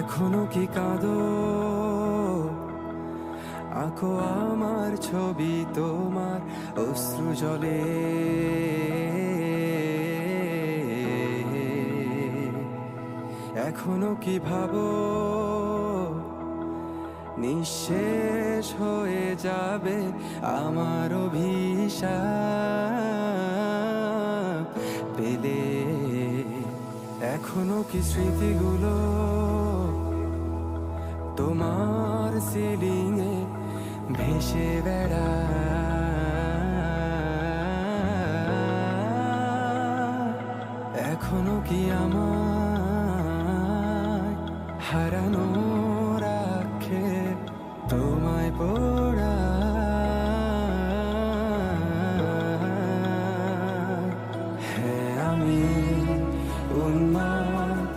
এখনো কি কাঁদো? আঁকো আমার ছবি তোমার অশ্রু জলে। এখনো কি ভাবো নিঃশেষ হয়ে যাবে আমার অভিশাপ পেলে? এখনো কি স্মৃতিগুলো তোমার সিলিংয়ে ভেসে বেড়ায়? এখনো কি আমায় হারানো রাখে তোমায় পড়ায়? হ্যাঁ, আমি উন্মাদ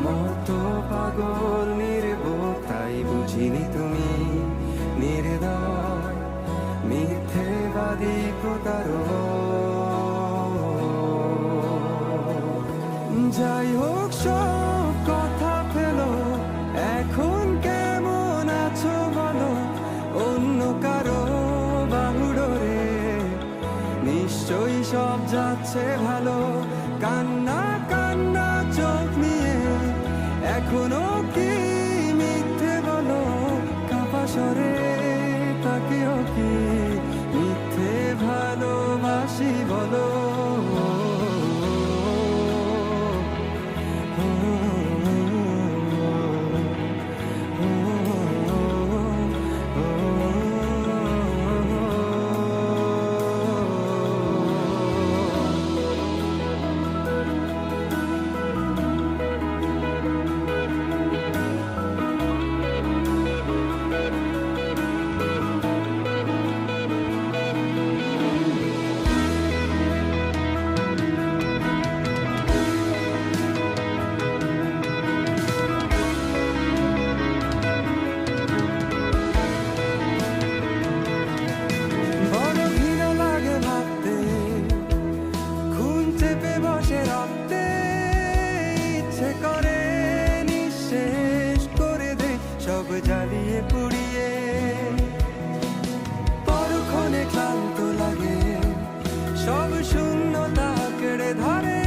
মতো পাগল নির্বোধ, তাই বুঝিনি তুমি নির্দয় মিথ্যেবাদী প্রতারক। যাই হোক সব কথা ফেলো, এখন কেমন আছো বলো? অন্য কারো বাহুডোরে নিশ্চয়ই সব যাচ্ছে ভালো। কান্না কান্না চোখ নিয়ে এখনো কি মিথ্যে বলো? কাপা স্বরে তাকেও কি মিথ্যে ভালোবাসি বলো? সব জ্বালিয়ে পুড়িয়ে পরক্ষণে ক্লান্ত লাগে, সব শূন্যতা কেড়ে ধরে।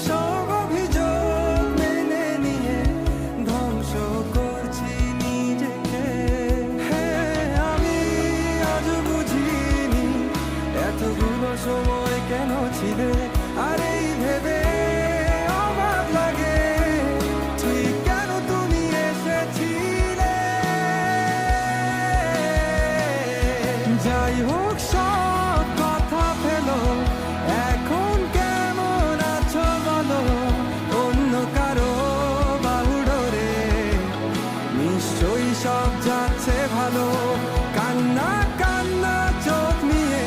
সব অভিযোগ মেনে নিয়ে ধ্বংস করছি নিজেকে। হ্যাঁ, আমি আজ বুঝিনি এতগুলো সময় কেন ছিলে। আর এই ভেবে অবাক লাগে ঠিক কেন তুমি এসেছিলে। যাই হোক সব কথা ফেলো, এখন কেমন আছো বলো? অন্য কারো বাহুডোরে নিশ্চয়ই সব যাচ্ছে ভালো। কান্না কান্না চোখ নিয়ে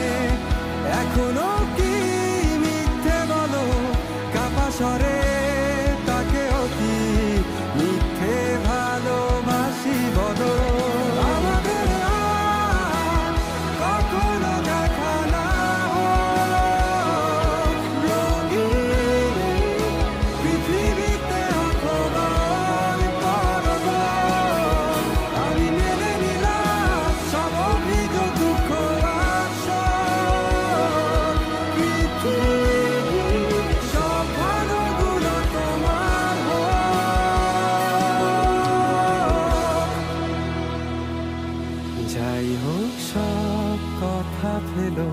এখনো কি মিথ্যে বলো? কাপা স্বরে তাকেও কি মিথ্যে ভালোবাসি বলো? আমাদের কখনো দেখা না হোক রঙিন পৃথিবীতে অথবা পরব। আমি মেনে নিলাম সব অভিযোগ, দুঃখ আসল। পৃথিবী সব ভালোগুলো তোমার হোক। যাই হোক সব কথা ফেলো,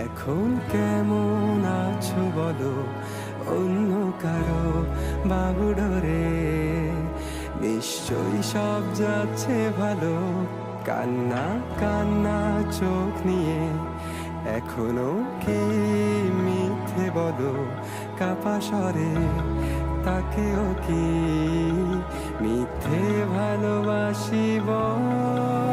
এখন কেমন আছো বলো? অন্য কারো বাহুডোরে নিশ্চয়ই সব যাচ্ছে ভালো। কান্না কান্না চোখ নিয়ে এখনো কি মিথ্যে বলো? কাপা স্বরে তাকেও কি মিথ্যে ভালোবাসি বলো?